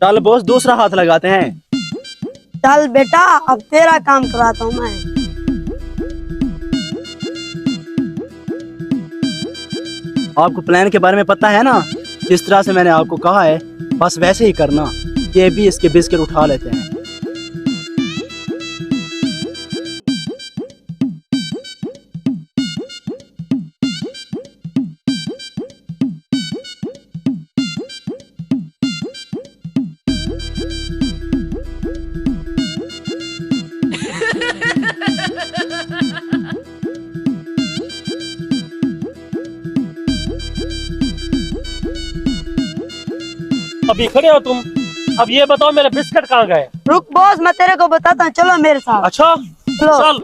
चल बॉस, दूसरा हाथ लगाते हैं। चल बेटा, अब तेरा काम कराता हूँ मैं। आपको प्लान के बारे में पता है ना? जिस तरह से मैंने आपको कहा है बस वैसे ही करना। ये भी इसके बिस्किट उठा लेते हैं। अभी खड़े हो तुम? अब ये बताओ मेरे बिस्किट कहाँ गए? रुक बॉस, मैं तेरे को बताता हूँ, चलो मेरे साथ। अच्छा चलो। चल।